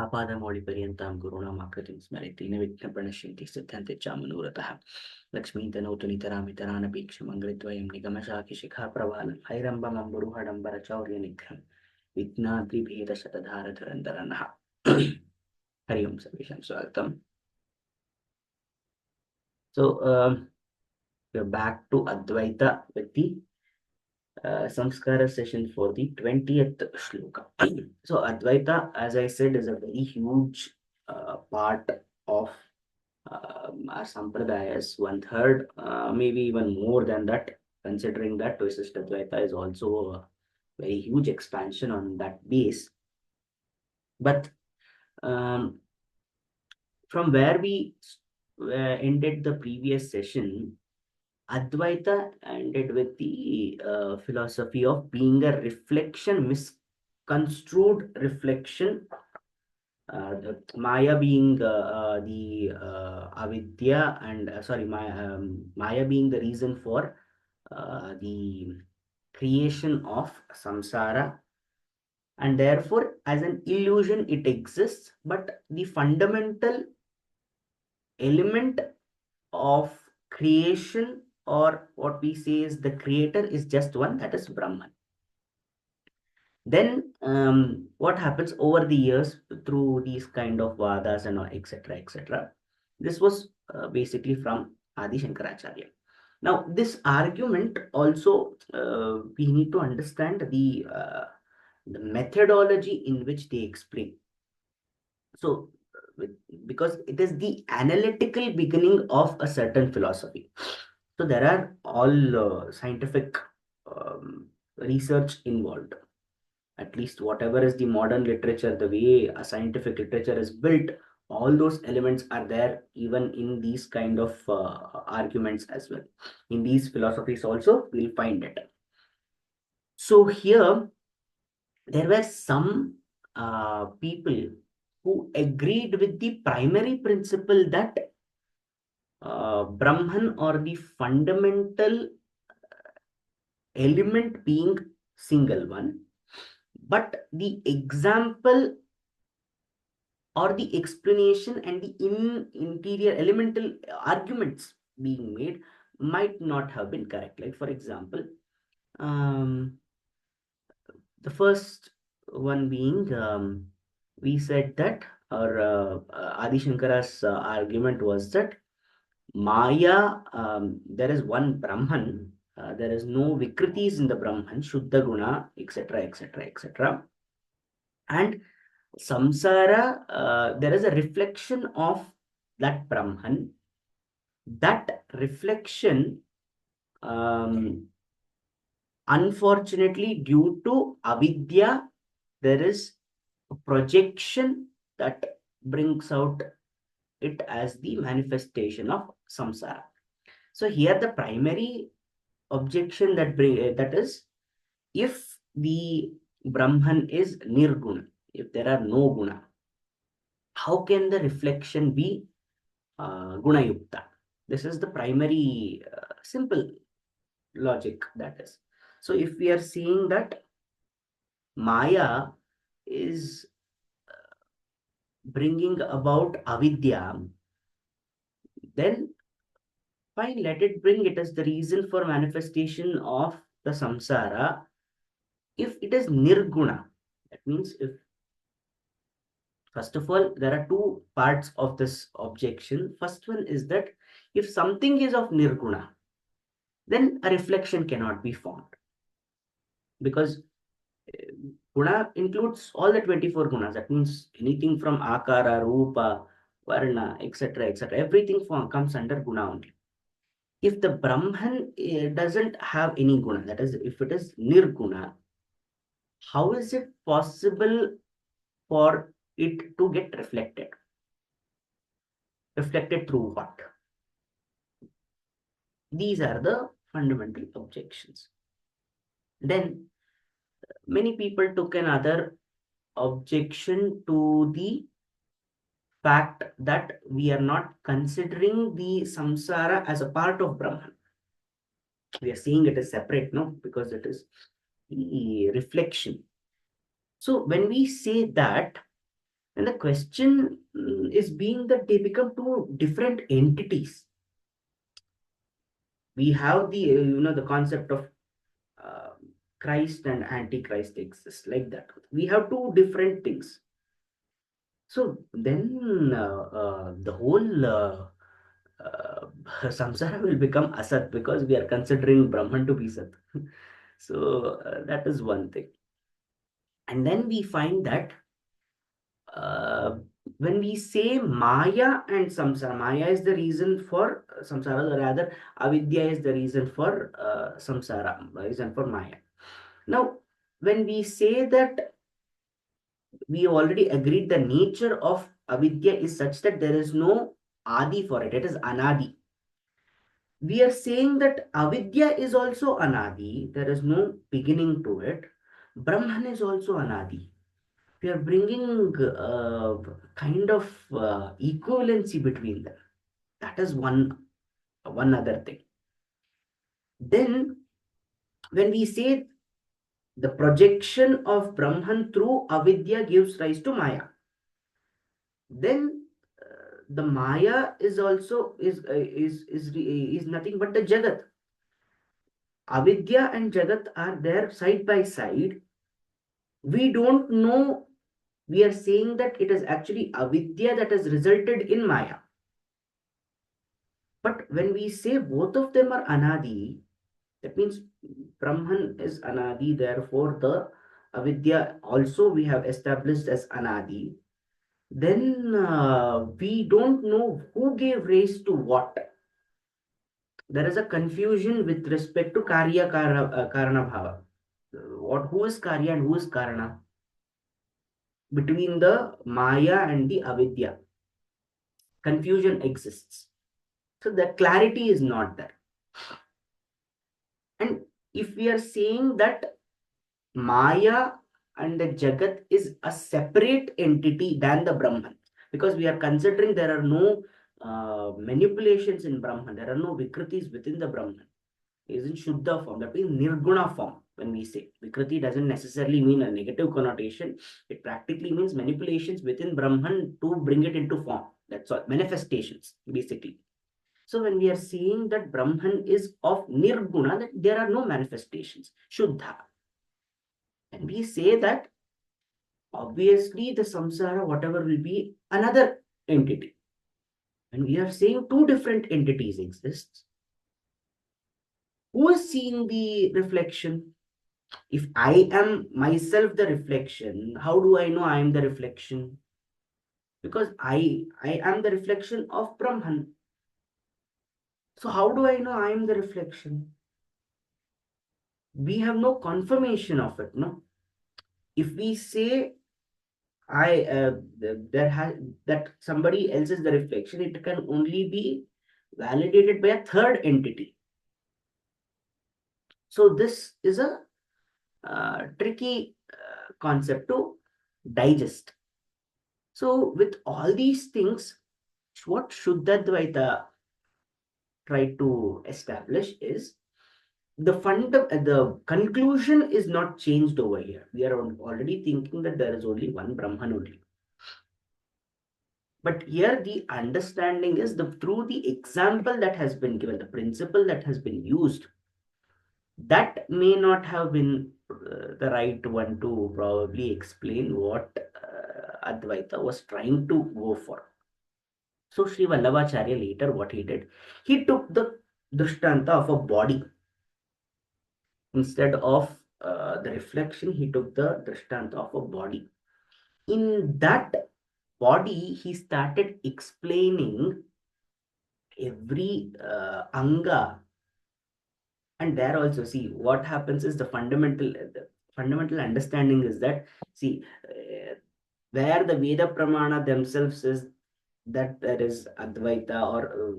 आपादमौलिपर्यन्तां गुरूणामाकृतिं स्मरेति न विघ्नप्रणश्यन्ति सिद्ध्यन्ति च मनोरथः लक्ष्मीतनोतु नितरामितरानपेक्षमङ्गलद्वयं निगमशाखिशिखाप्रवालं हैरम्बमम्बुरुहडम्बरचौर्यनिघ्नं विघ्नाद्रिभेदशतधारधुरन्धरनः हरि ओं सर्वेषां स्वागतम्. So we're back to Advaita with the Saṃskāra session for the 20th shloka. So Advaita, as I said, is a very huge part of our sampradayas, 1/3, maybe even more than that, considering that Visishta Advaita is also a very huge expansion on that base. But from where we ended the previous session, Advaita ended with the philosophy of being a reflection, misconstrued reflection. Maya being the avidya, and Maya being the reason for the creation of samsara, and therefore as an illusion it exists, but the fundamental element of creation, or what we say is the creator, is just one, that is Brahman. Then what happens over the years through these kind of vadas and etc., etc., this was basically from Adi Shankaracharya. Now this argument also we need to understand the methodology in which they explain. So because it is the analytical beginning of a certain philosophy. So there are all scientific research involved. At least whatever is the modern literature, the way a scientific literature is built, all those elements are there even in these kind of arguments as well. In these philosophies also we'll find it. So here there were some people who agreed with the primary principle that Brahman, or the fundamental element, being single one, but the example or the explanation and the interior elemental arguments being made might not have been correct. Like for example, the first one being, we said that, or Adi Shankara's argument was that Maya, there is one Brahman, there is no Vikritis in the Brahman, Shuddha Guna, etc., etc., etc. And samsara, there is a reflection of that Brahman. That reflection, unfortunately, due to avidya, there is a projection that brings out it as the manifestation of samsara. So here the primary objection that is, if the Brahman is nirguna, if there are no guna, how can the reflection be guna yukta? This is the primary simple logic, that is. So if we are seeing that Maya is bringing about avidya, then fine, let it bring it as the reason for manifestation of the samsara. If it is nirguna, that means, if first of all, there are two parts of this objection. First one is that if something is of nirguna, then a reflection cannot be formed, because guna includes all the 24 gunas. That means anything from akara, rupa, varna, etc., etc., everything comes under guna only. If the Brahman doesn't have any guna, that is, if it is nirguna, how is it possible for it to get reflected? Reflected through what? These are the fundamental objections. Then many people took another objection to the fact that we are not considering the samsara as a part of Brahman. We are seeing it as separate, no, because it is the reflection. So when we say that, And the question is being that they become two different entities. We have the the concept of uh, Christ and Antichrist exists like that. We have two different things. So then the whole samsara will become asat because we are considering Brahman to be sat. So that is one thing. And then we find that uh, when we say Maya and Samsara, Maya is the reason for Samsara, or rather, Avidya is the reason for Samsara, reason for Maya. Now, when we say that, we already agreed the nature of Avidya is such that there is no Adi for it, it is Anadi. We are saying that Avidya is also Anadi, there is no beginning to it. Brahman is also Anadi. We are bringing kind of equivalency between them. That is one other thing. Then when we say the projection of Brahman through avidya gives rise to Maya, then the Maya is also is nothing but the Jagat. Avidya and Jagat are there side by side. We don't know. We are saying that it is actually avidya that has resulted in Maya. But when we say both of them are anadi, that means Brahman is anadi, therefore the avidya also we have established as anadi. Then we don't know who gave rise to what. There is a confusion with respect to karana bhava. Who is karya and who is karana between the maya and the avidya? Confusion exists. So the clarity is not there. And if we are saying that Maya and the Jagat is a separate entity than the Brahman, because we are considering there are no manipulations in Brahman, there are no Vikritis within the Brahman. It is in Shuddha form, that means Nirguna form. When we say Vikriti doesn't necessarily mean a negative connotation, it practically means manipulations within Brahman to bring it into form. That's all, manifestations basically. So when we are seeing that Brahman is of Nirguna, that there are no manifestations, Shuddha. And we say that obviously the samsara, whatever will be another entity. And we are saying two different entities exist. Who is seeing the reflection? If I am myself the reflection, how do I know I am the reflection? Because I am the reflection of Brahman. So how do I know I am the reflection? We have no confirmation of it, no? If we say I there has that somebody else is the reflection, it can only be validated by a third entity. So this is a tricky concept to digest. So with all these things, what Shuddha try to establish is the conclusion is not changed over here. We are already thinking that there is only one Brahman only. But here the understanding is through the example that has been given, the principle that has been used, that may not have been the right one to probably explain what Advaita was trying to go for. So Sri Vallabhacharya later what he did, he took the drishtanta of a body instead of the reflection. He took the drishtanta of a body. In that body, he started explaining every anga, and there also see what happens is the fundamental understanding is that see where the Veda Pramana themselves is that there is Advaita, or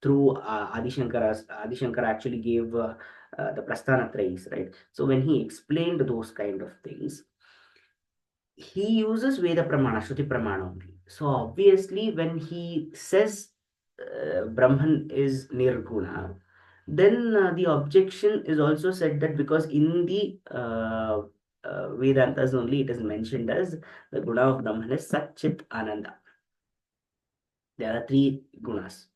through Adi Shankara actually gave the Prasthanatrayis, right? So when he explained those kind of things, he uses Veda Pramana, Shruti Pramana only. So obviously, when he says Brahman is Nirguna, then the objection is also said that because in the Vedantas only it is mentioned as the guna of Brahman is Sat Chit Ananda. There are three gunas: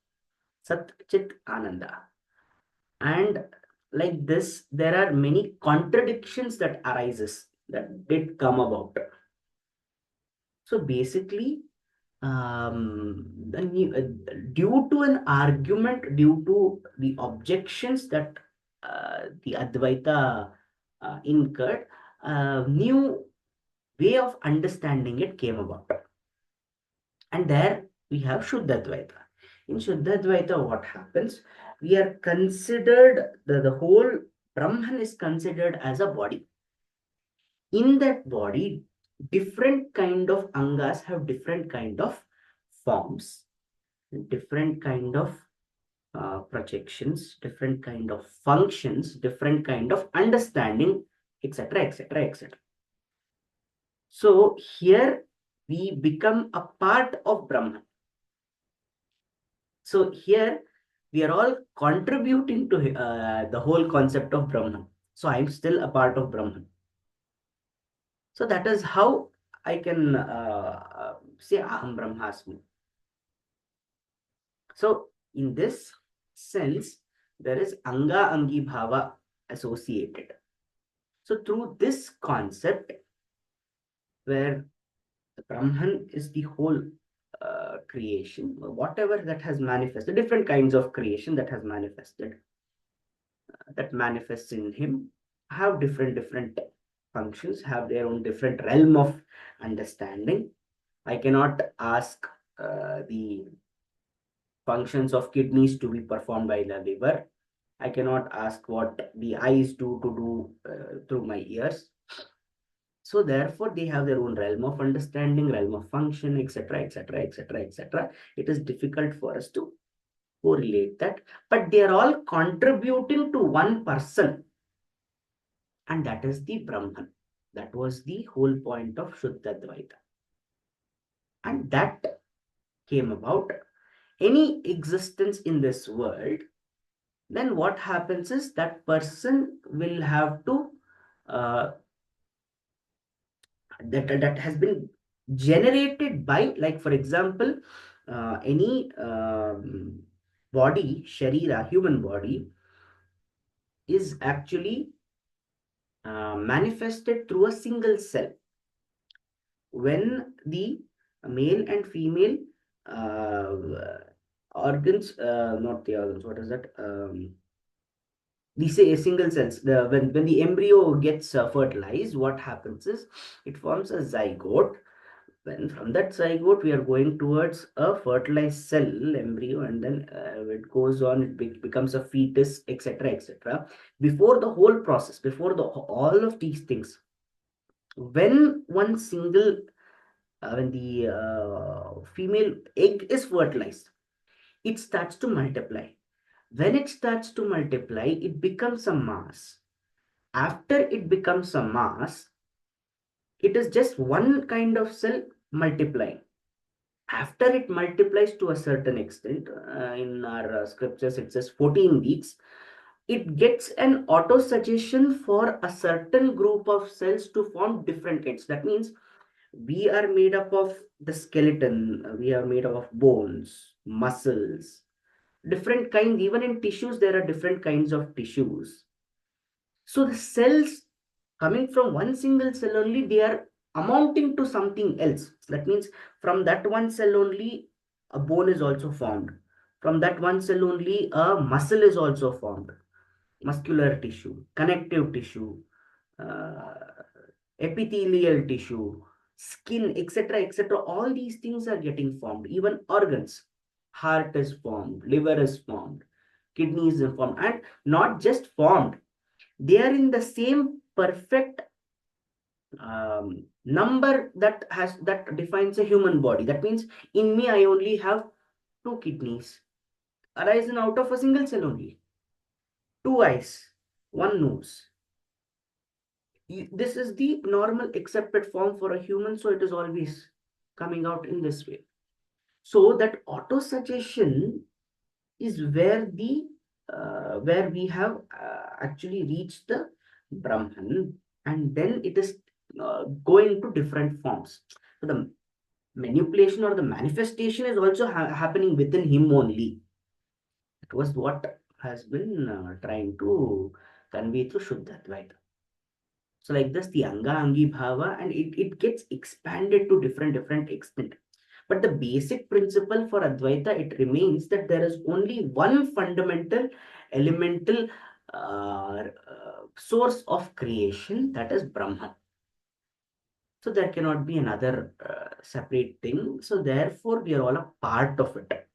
Sat Chit Ananda. And like this, there are many contradictions that arises that did come about. So basically, due to an argument, due to the objections that the Advaita incurred, new way of understanding it came about. And there we have Shuddha Advaita. In Shuddha Advaita, what happens? We are considered, the whole Brahman is considered as a body. In that body, different kind of angas have different kind of forms, different kind of projections, different kind of functions, different kind of understanding, etc., etc., etc. So here we become a part of Brahman. So here we are all contributing to the whole concept of Brahman. So I'm still a part of Brahman. So that is how I can say Aham Brahmasmi. So in this sense, there is Anga Angi Bhava associated. So through this concept, where the Brahman is the whole creation, whatever that has manifested, different kinds of creation that has manifested, that manifests in him, have different functions, have their own different realm of understanding. I cannot ask the functions of kidneys to be performed by the liver. I cannot ask what the eyes do to do through my ears. So therefore, they have their own realm of understanding, realm of function, etc., etc., etc., etc. It is difficult for us to correlate that, but they are all contributing to one person, and that is the Brahman. That was the whole point of Shuddha Dvaita. And that came about. Any existence in this world, then what happens is that person will have to that has been generated by, like for example, any body, sharira, human body, is actually manifested through a single cell. When the male and female uh, organs, not the organs, what is that? We say single cells. When the embryo gets fertilized, what happens is it forms a zygote. When from that zygote we are going towards a fertilized cell embryo, and then it goes on, it becomes a fetus, etc., etc. Before the whole process, before all of these things, when one single when the female egg is fertilized, it starts to multiply. When it starts to multiply, it becomes a mass. After it becomes a mass, it is just one kind of cell multiplying. After it multiplies to a certain extent, in our scriptures it says 14 weeks, it gets an auto suggestion for a certain group of cells to form different heads. That means we are made up of the skeleton, we are made up of bones, muscles, different kinds. Even in tissues there are different kinds of tissues. So the cells coming from one single cell only, they are amounting to something else. That means from that one cell only a bone is also formed. From that one cell only a muscle is also formed. Muscular tissue, connective tissue, uh, epithelial tissue, skin, etc., etc. All these things are getting formed. Even organs, heart is formed, liver is formed, kidneys are formed, and not just formed, they are in the same perfect number that defines a human body. That means in me I only have two kidneys arisen out of a single cell only, two eyes, one nose. This is the normal accepted form for a human, so it is always coming out in this way. So that auto suggestion is where the where we have actually reached the Brahman. and then it is going to different forms. So the manipulation or the manifestation is also happening within him only. It was what has been trying to convey through Shuddha Advaita. So like this, the Anga Angi Bhava, and it gets expanded to different extent. But the basic principle for Advaita, it remains that there is only one fundamental, elemental source of creation, that is Brahman. So there cannot be another separate thing. So therefore, we are all a part of it.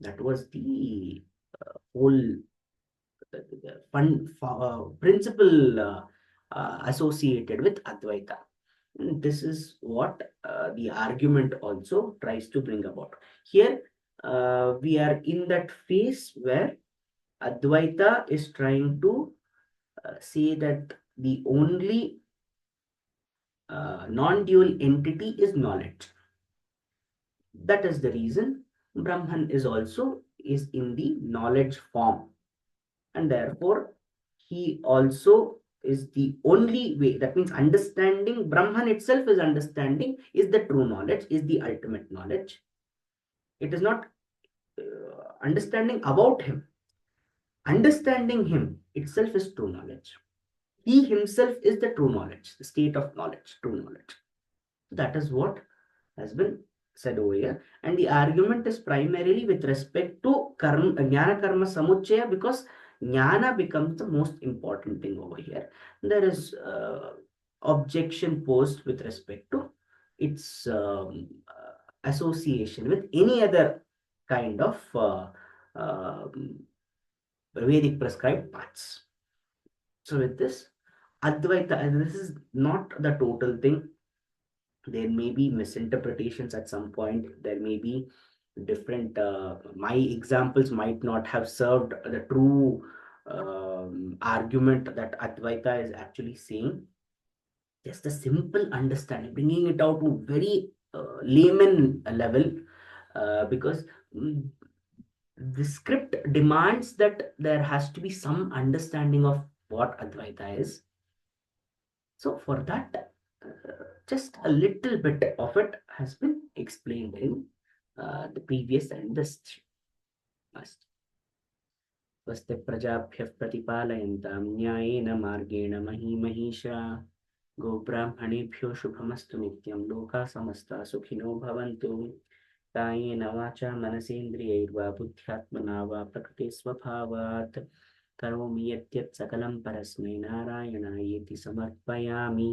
That was the whole principle associated with Advaita. And this is what the argument also tries to bring about. Here, we are in that phase where Advaita is trying to say that the only non-dual entity is knowledge. That is the reason Brahman is also is in the knowledge form, and therefore he also is the only way. That means understanding Brahman itself is understanding, is the true knowledge, is the ultimate knowledge. It is not understanding about him. Understanding him itself is true knowledge. He himself is the true knowledge, the state of knowledge, true knowledge. That is what has been said over here. And the argument is primarily with respect to karma, jnana karma samuchaya, because jnana becomes the most important thing over here. There is objection posed with respect to its association with any other kind of Vedic prescribed paths. So with this, Advaita, and this is not the total thing. There may be misinterpretations at some point. There may be different, my examples might not have served the true argument that Advaita is actually saying. Just a simple understanding, bringing it out to very layman level, because mm, the script demands that there has to be some understanding of what Advaita is. So for that, just a little bit of it has been explained in the previous and this last. स्वस्ति प्रजाभ्यः प्रतिपालयन्तां न्यायेन मार्गेण महीमहीषा गोब्राह्मणेभ्यो शुभमस्तु नित्यं लोकाः समस्ताः सुखिनो भवन्तु कायेन वाचा मनसेन्द्रियैर्वा बुद्ध्यात्मना वा प्रकृते स्वभावात् करोमि यद्यत् सकलं परस्मै नारायणायेति समर्पयामि